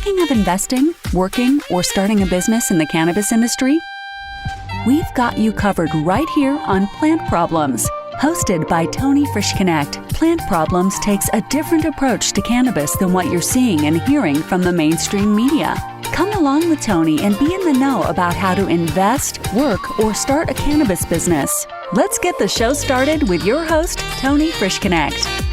Thinking of investing, working, or starting a business in the cannabis industry? We've got you covered right here on Plant Problems. Hosted by Tony Frischknecht, Plant Problems takes a different approach to cannabis than what you're seeing and hearing from the mainstream media. Come along with Tony and be in the know about how to invest, work, or start a cannabis business. Let's get the show started with your host, Tony Frischknecht.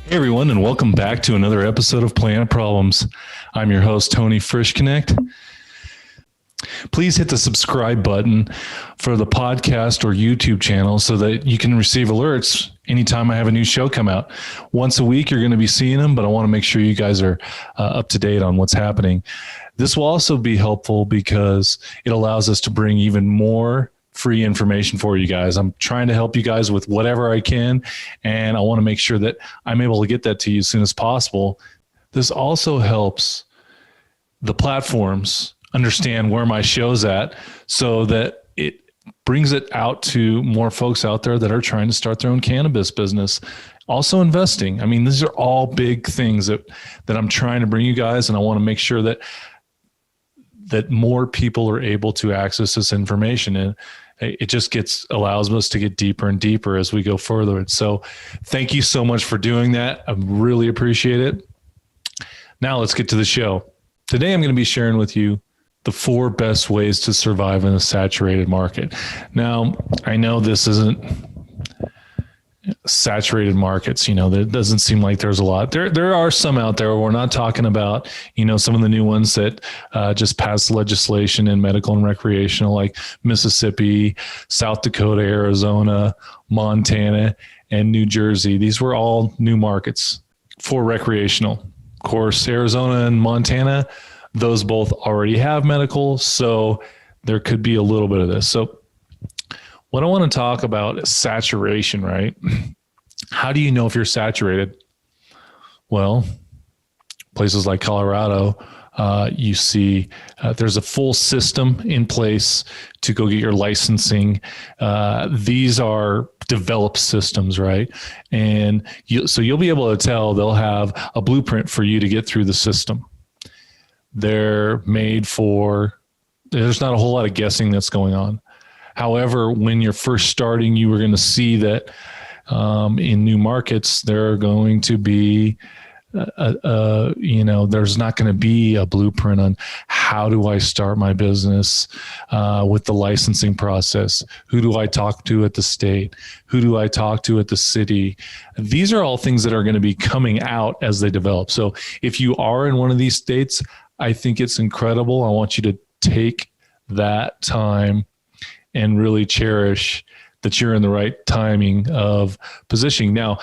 Hey everyone, and welcome back to another episode of Plant Problems. I'm your host, Tony Frischknecht. Please hit the subscribe button for the podcast or YouTube channel so that you can receive alerts anytime I have a new show come out. Once a week, you're going to be seeing them, but I want to make sure you guys are up to date on what's happening. This will also be helpful because it allows us to bring even more free information for you guys. I'm trying to help you guys with whatever I can, and I want to make sure that I'm able to get that to you as soon as possible. This also helps the platforms understand where my show's at so that it brings it out to more folks out there that are trying to start their own cannabis business. Also investing. I mean, these are all big things that I'm trying to bring you guys, and I want to make sure that more people are able to access this information. And it just allows us to get deeper and deeper as we go further. So thank you so much for doing that. I really appreciate it. Now let's get to the show. Today, I'm going to be sharing with you the 4 best ways to survive in a saturated market. Now, I know this isn't saturated markets. You know, there doesn't seem like there's a lot. There are some out there. We're not talking about, some of the new ones that just passed legislation in medical and recreational, like Mississippi, South Dakota, Arizona, Montana, and New Jersey. These were all new markets for recreational. Of course, Arizona and Montana, those both already have medical, so there could be a little bit of this. So what I want to talk about is saturation, right? How do you know if you're saturated? Well, places like Colorado, you see there's a full system in place to go get your licensing. These are developed systems, right? And so you'll be able to tell they'll have a blueprint for you to get through the system. They're made for, there's not a whole lot of guessing that's going on. However, when you're first starting, you are going to see that in new markets, there are going to be, there's not going to be a blueprint on how do I start my business with the licensing process? Who do I talk to at the state? Who do I talk to at the city? These are all things that are going to be coming out as they develop. So if you are in one of these states, I think it's incredible. I want you to take that time and really cherish that you're in the right timing of positioning. Now,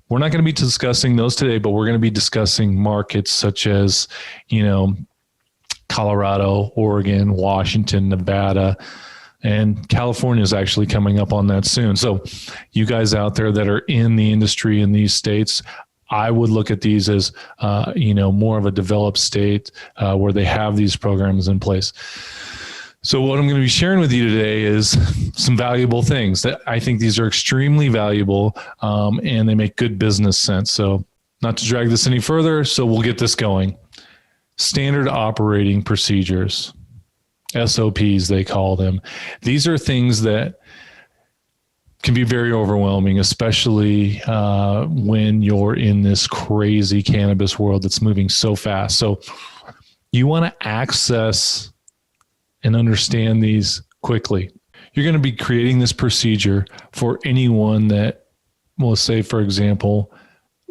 we're not going to be discussing those today, but we're going to be discussing markets such as, Colorado, Oregon, Washington, Nevada, and California is actually coming up on that soon. So you guys out there that are in the industry in these states, I would look at these as, more of a developed state where they have these programs in place. So what I'm going to be sharing with you today is some valuable things that I think these are extremely valuable and they make good business sense. So not to drag this any further, so we'll get this going. Standard operating procedures, SOPs, they call them. These are things that can be very overwhelming, especially when you're in this crazy cannabis world that's moving so fast. So you want to access and understand these quickly. You're going to be creating this procedure for anyone that, we'll say, for example,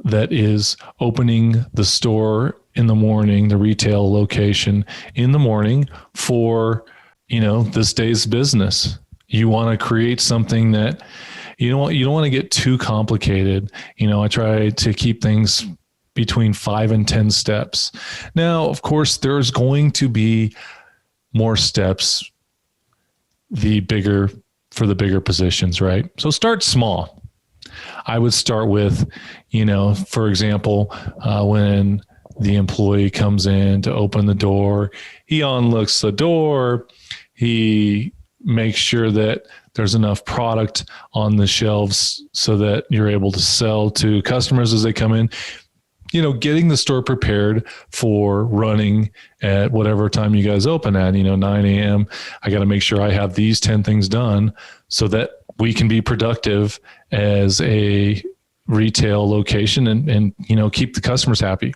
that is opening the store in the morning, the retail location in the morning for, this day's business. You want to create something that, you don't want to get too complicated. I try to keep things between 5 and 10 steps. Now, of course, there's going to be more steps, the bigger positions, right? So start small. I would start with, for example, when the employee comes in to open the door, he unlocks the door, he make sure that there's enough product on the shelves so that you're able to sell to customers as they come in. Getting the store prepared for running at whatever time you guys open at, 9 a.m. I got to make sure I have these 10 things done so that we can be productive as a retail location and keep the customers happy.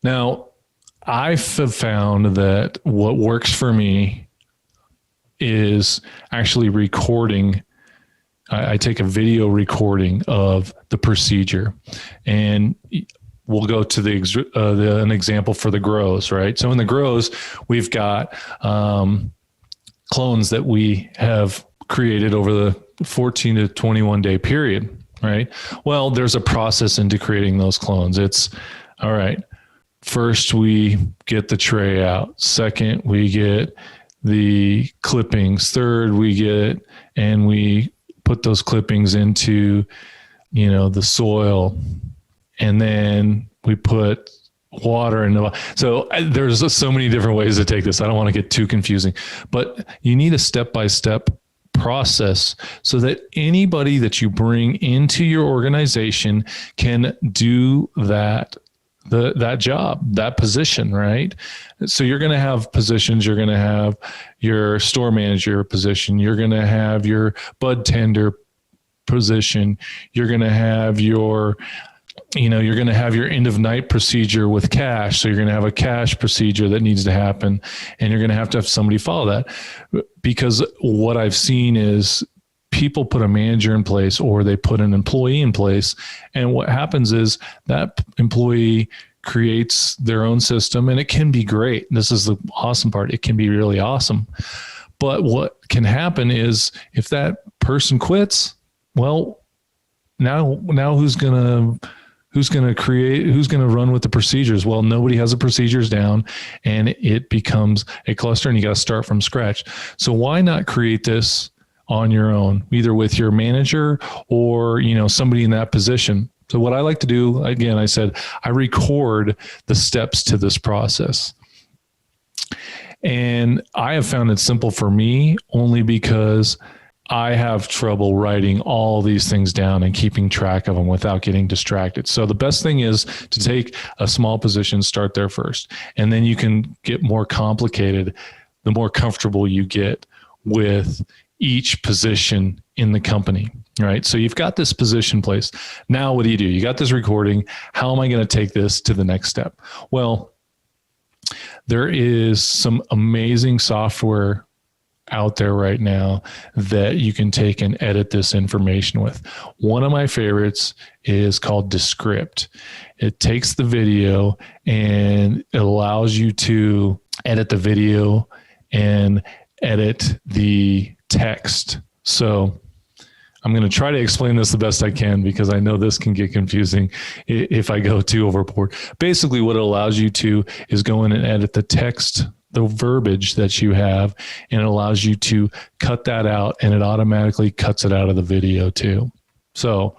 Now, I've found that what works for me is actually recording. I take a video recording of the procedure, and we'll go to an example for the grows, right? So in the grows, we've got clones that we have created over the 14 to 21 day period, right? Well, there's a process into creating those clones. It's all right. First, we get the tray out. Second, we get the clippings. Third, we put those clippings into, the soil, and then we put water in so there's so many different ways to take this. I don't want to get too confusing, but you need a step-by-step process so that anybody that you bring into your organization can do that job, that position, right? So you're going to have positions. You're going to have your store manager position. You're going to have your bud tender position. You're going to have your end of night procedure with cash. So you're going to have a cash procedure that needs to happen, and you're going to have somebody follow that. Because what I've seen is people put a manager in place or they put an employee in place. And what happens is that employee creates their own system, and it can be great. This is the awesome part. It can be really awesome. But what can happen is if that person quits, well, now who's going to run with the procedures? Well, nobody has the procedures down, and it becomes a cluster, and you got to start from scratch. So why not create this on your own, either with your manager or, somebody in that position? So what I like to do, again, I said, I record the steps to this process. And I have found it simple for me only because I have trouble writing all these things down and keeping track of them without getting distracted. So the best thing is to take a small position, start there first, and then you can get more complicated the more comfortable you get with each position in the company, right? So you've got this position placed. Now, what do? You got this recording. How am I going to take this to the next step? Well, there is some amazing software out there right now that you can take and edit this information with. One of my favorites is called Descript. It takes the video and it allows you to edit the video and edit the text. So I'm going to try to explain this the best I can because I know this can get confusing if I go too overboard. Basically, what it allows you to is go in and edit the text, the verbiage that you have, and it allows you to cut that out, and it automatically cuts it out of the video too. So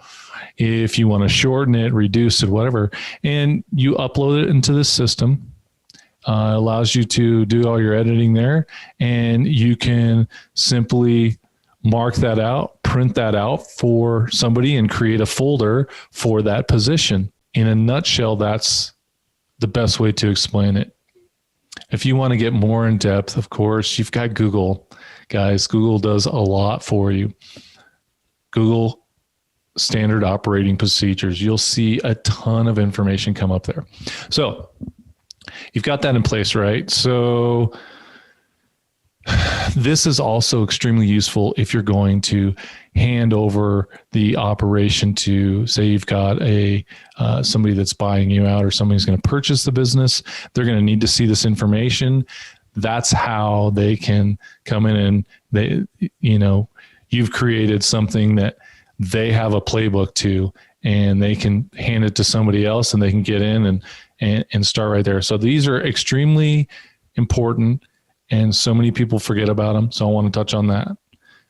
if you want to shorten it, reduce it, whatever, and you upload it into this system, allows you to do all your editing there, and you can simply mark that out, print that out for somebody, and create a folder for that position. In a nutshell, that's the best way to explain it. If you want to get more in depth, of course, you've got Google. Guys, Google does a lot for you. Google standard operating procedures. You'll see a ton of information come up there. So you've got that in place, right? So this is also extremely useful if you're going to hand over the operation to, say you've got somebody that's buying you out, or somebody's going to purchase the business. They're going to need to see this information. That's how they can come in and you've created something that they have a playbook to, and they can hand it to somebody else, and they can get in and start right there. So these are extremely important, and so many people forget about them. So I want to touch on that.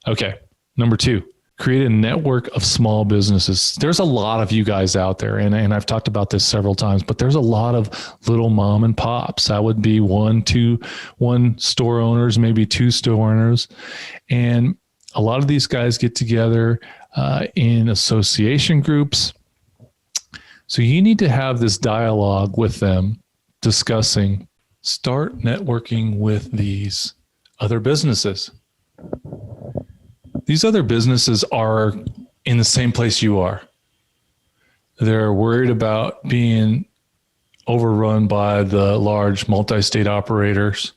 Okay. Number 2, create a network of small businesses. There's a lot of you guys out there, and I've talked about this several times, but there's a lot of little mom and pops. That would be one store owners, maybe 2 store owners. And a lot of these guys get together in association groups. So you need to have this dialogue with them, discussing, start networking with these other businesses. These other businesses are in the same place you are. They're worried about being overrun by the large multi-state operators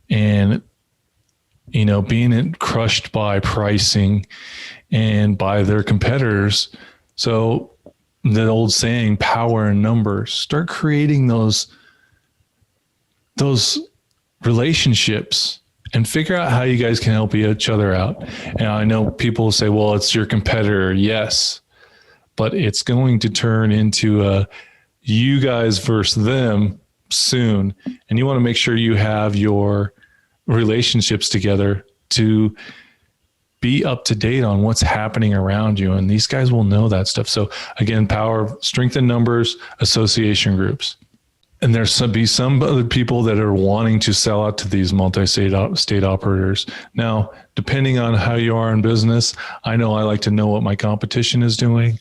and, being crushed by pricing and by their competitors. So the old saying, power in numbers, start creating those relationships and figure out how you guys can help each other out. And I know people say, well, it's your competitor. Yes, but it's going to turn into you guys versus them soon. And you want to make sure you have your relationships together to be up to date on what's happening around you. And these guys will know that stuff. So again, power, strength in numbers, association groups. And there's some other people that are wanting to sell out to these multi-state operators. Now, depending on how you are in business, I know I like to know what my competition is doing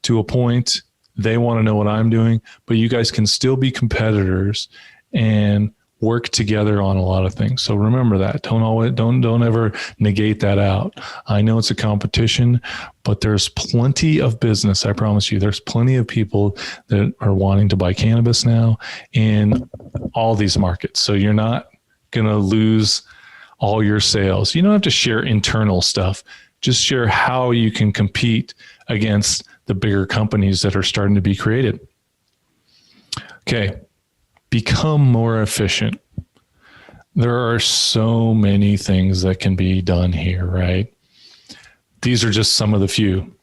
to a point. They want to know what I'm doing, but you guys can still be competitors and work together on a lot of things. So remember that. Don't ever negate that out. I know it's a competition, but there's plenty of business. I promise you, there's plenty of people that are wanting to buy cannabis now in all these markets. So you're not going to lose all your sales. You don't have to share internal stuff. Just share how you can compete against the bigger companies that are starting to be created. Okay. Become more efficient. There are so many things that can be done here, right? These are just some of the few.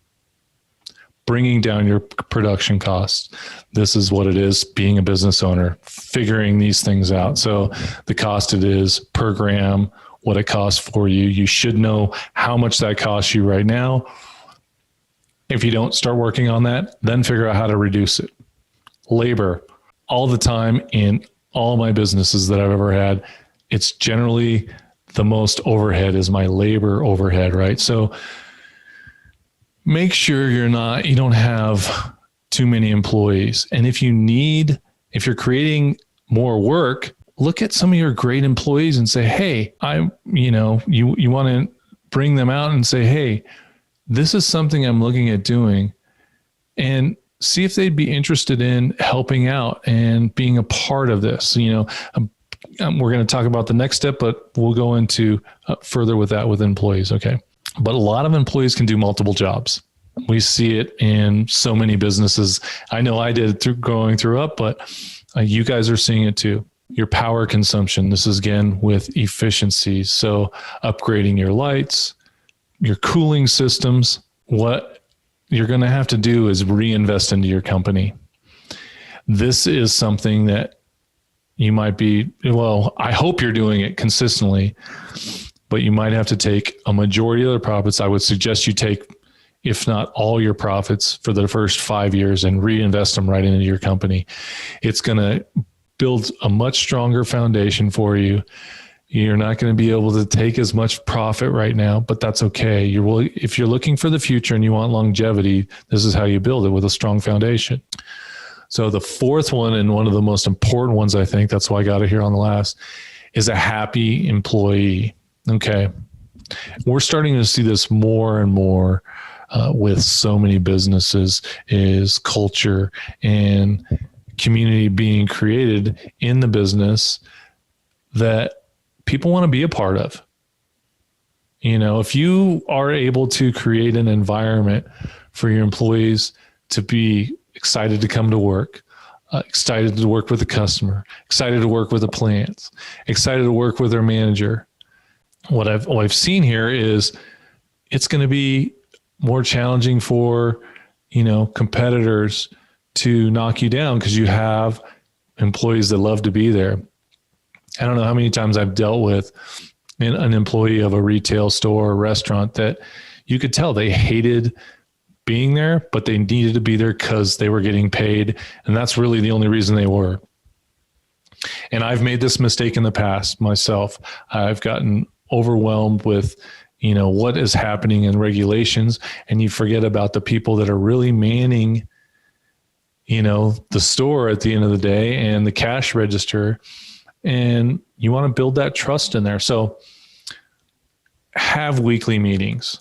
Bringing down your production costs. This is what it is being a business owner, figuring these things out. So the cost it is per gram, what it costs for you. You should know how much that costs you right now. If you don't start working on that, then figure out how to reduce it. Labor. All the time in all my businesses that I've ever had, it's generally the most overhead is my labor overhead, right? So make sure you don't have too many employees. And if you're creating more work, look at some of your great employees and say, hey, you want to bring them out and say, hey, this is something I'm looking at doing. And see if they'd be interested in helping out and being a part of this. We're going to talk about the next step, but we'll go into further with that with employees. Okay. But a lot of employees can do multiple jobs. We see it in so many businesses. I know I did through growing through up, but you guys are seeing it too. Your power consumption. This is again with efficiency. So upgrading your lights, your cooling systems. What you're going to have to do is reinvest into your company. This is something that you might be, I hope you're doing it consistently, but you might have to take a majority of the profits. I would suggest you take, if not all your profits for the first 5 years and reinvest them right into your company. It's going to build a much stronger foundation for you. You're not going to be able to take as much profit right now, but that's okay. If you're looking for the future and you want longevity, this is how you build it, with a strong foundation. So the fourth one, and one of the most important ones, I think, that's why I got it here on the last, is a happy employee. Okay. We're starting to see this more and more with so many businesses, is culture and community being created in the business that people want to be a part of. If you are able to create an environment for your employees to be excited to come to work, excited to work with the customer, excited to work with the plants, excited to work with their manager. What I've seen here is it's going to be more challenging for, competitors to knock you down because you have employees that love to be there. I don't know how many times I've dealt with an employee of a retail store or restaurant that, You could tell they hated being there, but they needed to be there because they were getting paid. And that's really the only reason they were. And I've made this mistake in the past myself. I've gotten overwhelmed with, what is happening in regulations, and you forget about the people that are really manning, the store at the end of the day and the cash register. And you want to build that trust in there. So have weekly meetings.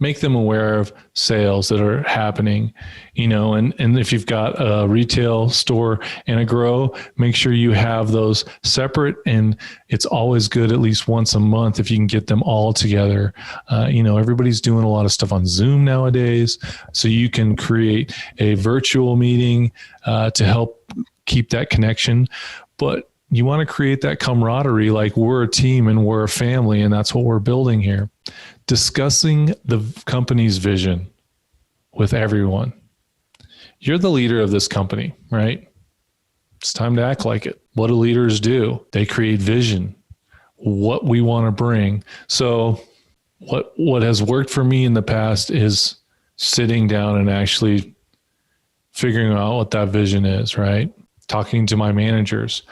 Make them aware of sales that are happening, and if you've got a retail store and a grow, make sure you have those separate. And it's always good at least once a month if you can get them all together. Everybody's doing a lot of stuff on Zoom nowadays, so you can create a virtual meeting to help keep that connection. But you want to create that camaraderie, like we're a team and we're a family, and that's what we're building here. Discussing the company's vision with everyone. You're the leader of this company, right? It's time to act like it. What do leaders do? They create vision, what we want to bring. So what has worked for me in the past is sitting down and actually figuring out what that vision is, right? Talking to my managers.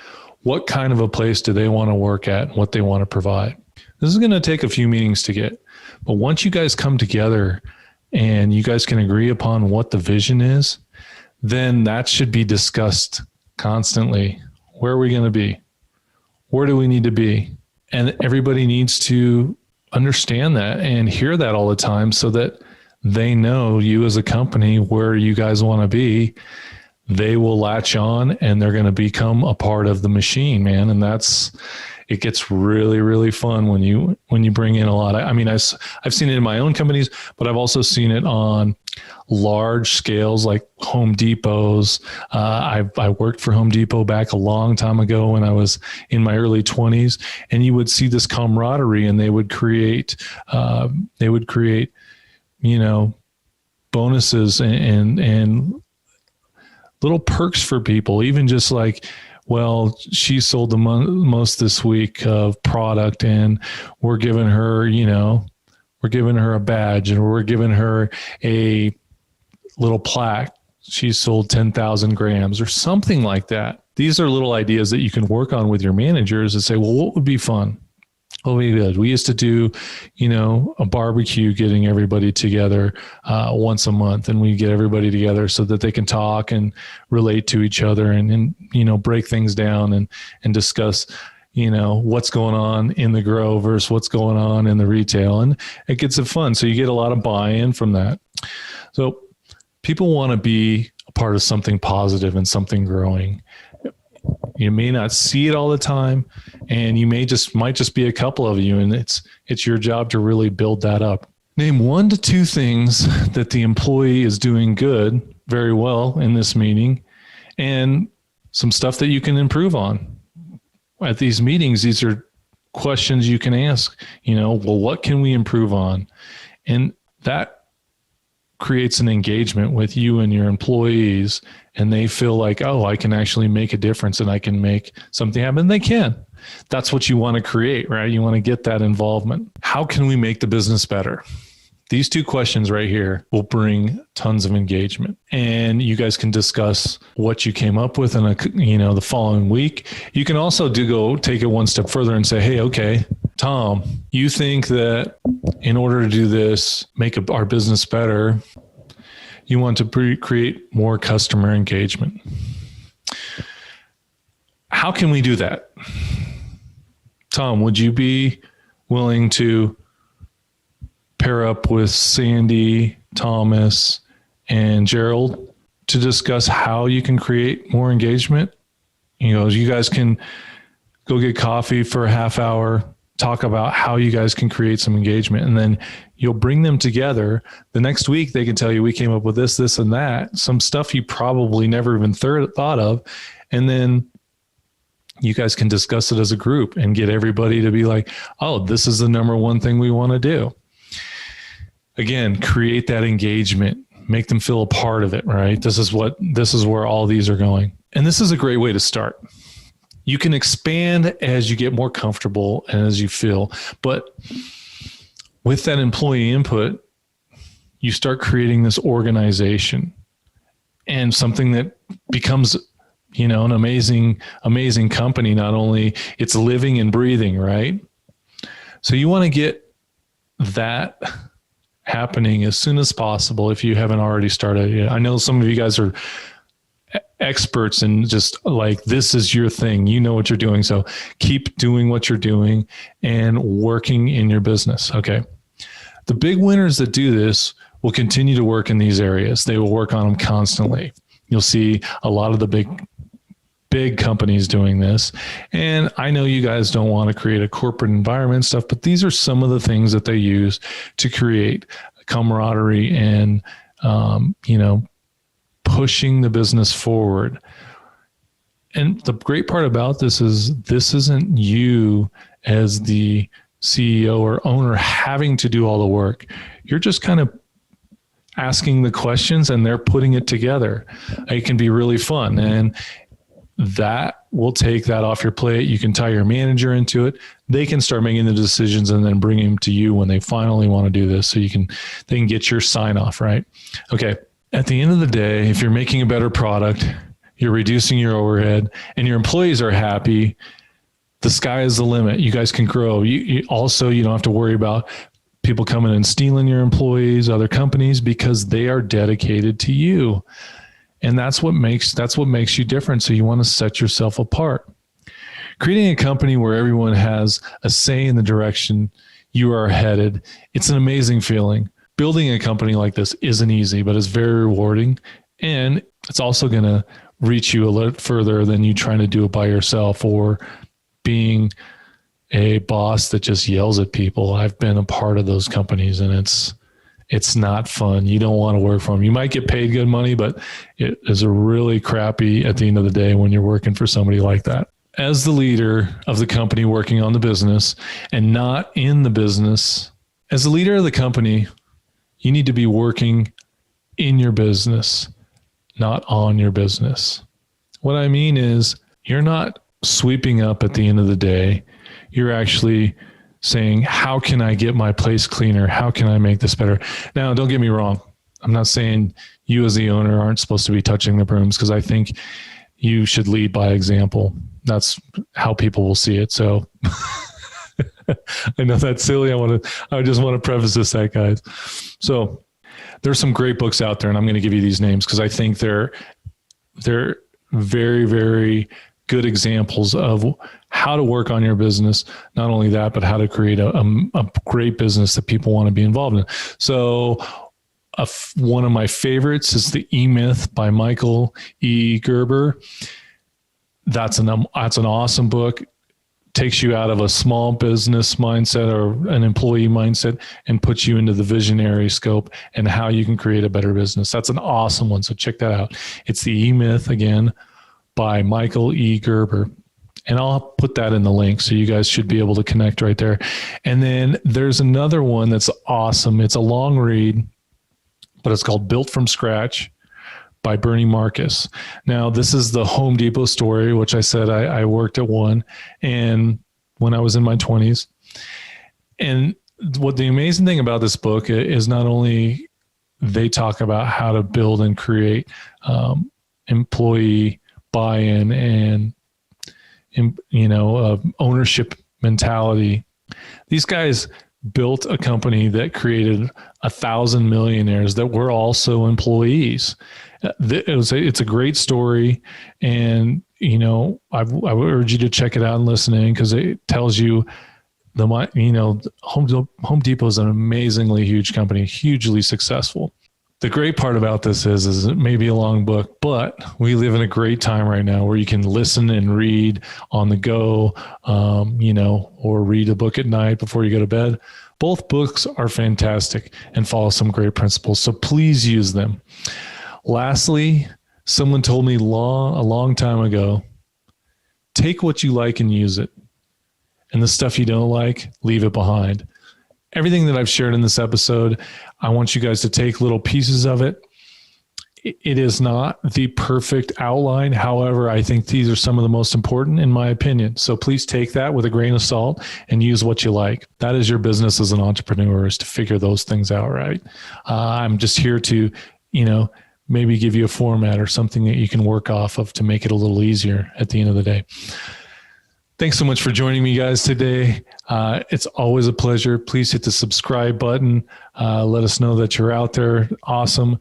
What kind of a place do they want to work at? What they want to provide? This is going to take a few meetings to get, but once you guys come together and you guys can agree upon what the vision is, then that should be discussed constantly. Where are we going to be? Where do we need to be? And everybody needs to understand that and hear that all the time so that they know you as a company, where you guys want to be. They will latch on and they're going to become a part of the machine, man. And it gets really, really fun when you bring in a lot of, I've seen it in my own companies, but I've also seen it on large scales like Home Depots. I worked for Home Depot back a long time ago when I was in my early 20s, and you would see this camaraderie, and they would create, bonuses and little perks for people, even just like, well, she sold the most this week of product, and we're giving her, a badge, and we're giving her a little plaque. She sold 10,000 grams or something like that. These are little ideas that you can work on with your managers and say, well, what would be fun? What would be good? We used to do, a barbecue, getting everybody together once a month, and we get everybody together so that they can talk and relate to each other and break things down and discuss, what's going on in the grow versus what's going on in the retail. And it gets it fun. So you get a lot of buy-in from that. So people want to be a part of something positive and something growing. You may not see it all the time, and you might just be a couple of you, and it's your job to really build that up. Name 1 to 2 things that the employee is doing good, very well in this meeting, and some stuff that you can improve on. At these meetings, these are questions you can ask, well, what can we improve on? And that creates an engagement with you and your employees, and they feel like, oh, I can actually make a difference and I can make something happen. They can. That's what you want to create, right? You want to get that involvement. How can we make the business better? These 2 questions right here will bring tons of engagement, and you guys can discuss what you came up with in the following week. You can also take it one step further and say, hey, okay, Tom, you think that in order to do this, make our business better, you want to create more customer engagement. How can we do that? Tom, would you be willing to pair up with Sandy, Thomas, and Gerald to discuss how you can create more engagement? You guys can go get coffee for a half hour, talk about how you guys can create some engagement, and then you'll bring them together. The next week, they can tell you, we came up with this, and that, some stuff you probably never even thought of. And then you guys can discuss it as a group and get everybody to be like, oh, this is the number one thing we want to do. Again, create that engagement, make them feel a part of it, right? This is where all these are going. And this is a great way to start. You can expand as you get more comfortable and as you feel, but with that employee input, you start creating this organization and something that becomes, an amazing company. Not only it's living and breathing, right? So you want to get that happening as soon as possible if you haven't already started. I know some of you guys are experts and just like, this is your thing. You know what you're doing. So keep doing what you're doing and working in your business. Okay. The big winners that do this will continue to work in these areas. They will work on them constantly. You'll see a lot of the big companies doing this. And I know you guys don't want to create a corporate environment stuff, but these are some of the things that they use to create camaraderie and, pushing the business forward. And the great part about this isn't you as the CEO or owner having to do all the work. You're just kind of asking the questions and they're putting it together. It can be really fun. And that will take that off your plate. You can tie your manager into it. They can start making the decisions and then bring them to you when they finally want to do this. So they can get your sign off, right? Okay. At the end of the day, if you're making a better product, you're reducing your overhead and your employees are happy, the sky is the limit. You guys can grow. You don't have to worry about people coming and stealing your employees, other companies, because they are dedicated to you. And that's what makes you different. So you want to set yourself apart. Creating a company where everyone has a say in the direction you are headed, it's an amazing feeling. Building a company like this isn't easy, but it's very rewarding. And it's also going to reach you a little further than you trying to do it by yourself or being a boss that just yells at people. I've been a part of those companies and it's not fun. You don't want to work for them. You might get paid good money, but it is a really crappy at the end of the day when you're working for somebody like that. As the leader of the company working on the business and not in the business, as the leader of the company, you need to be working in your business, not on your business. What I mean is you're not sweeping up at the end of the day. You're actually saying, how can I get my place cleaner? How can I make this better? Now, don't get me wrong. I'm not saying you as the owner aren't supposed to be touching the brooms, because I think you should lead by example. That's how people will see it. So I know that's silly. I just want to preface this, guys. So there's some great books out there, and I'm going to give you these names because I think they're very, very good examples of how to work on your business. Not only that, but how to create a great business that people want to be involved in. So one of my favorites is The E-Myth by Michael E. Gerber. That's an awesome book. Takes you out of a small business mindset or an employee mindset and puts you into the visionary scope and how you can create a better business. That's an awesome one. So check that out. It's The E-Myth, again, by Michael E. Gerber. And I'll put that in the link, so you guys should be able to connect right there. And then there's another one that's awesome. It's a long read, but it's called Built from Scratch by Bernie Marcus. Now, this is the Home Depot story, which I said I worked at one, and when I was in my 20s. And what the amazing thing about this book is not only they talk about how to build and create employee buy-in and ownership mentality. These guys built a company that created 1,000 millionaires that were also employees. It's a great story, and I would urge you to check it out and listen in, because it tells you Home Depot is an amazingly huge company, hugely successful. The great part about this is it may be a long book, but we live in a great time right now where you can listen and read on the go, or read a book at night before you go to bed. Both books are fantastic and follow some great principles, so please use them. Lastly, someone told me a long time ago, take what you like and use it. And the stuff you don't like, leave it behind. Everything that I've shared in this episode, I want you guys to take little pieces of it, It is not the perfect outline. However, I think these are some of the most important in my opinion. So please take that with a grain of salt and use what you like. That is your business as an entrepreneur, is to figure those things out, right? I'm just here to, maybe give you a format or something that you can work off of to make it a little easier at the end of the day. Thanks so much for joining me, guys, today. It's always a pleasure. Please hit the subscribe button. Let us know that you're out there. Awesome.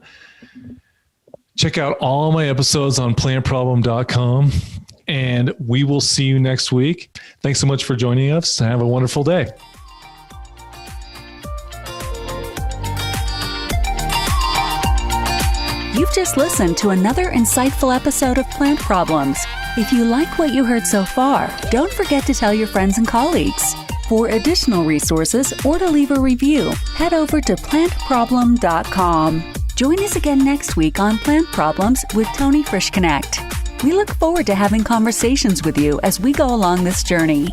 Check out all my episodes on plantproblem.com, and we will see you next week. Thanks so much for joining us. Have a wonderful day. You've just listened to another insightful episode of Plant Problems. If you like what you heard so far, don't forget to tell your friends and colleagues. For additional resources or to leave a review, head over to plantproblem.com. Join us again next week on Plant Problems with Tony Frischknecht. We look forward to having conversations with you as we go along this journey.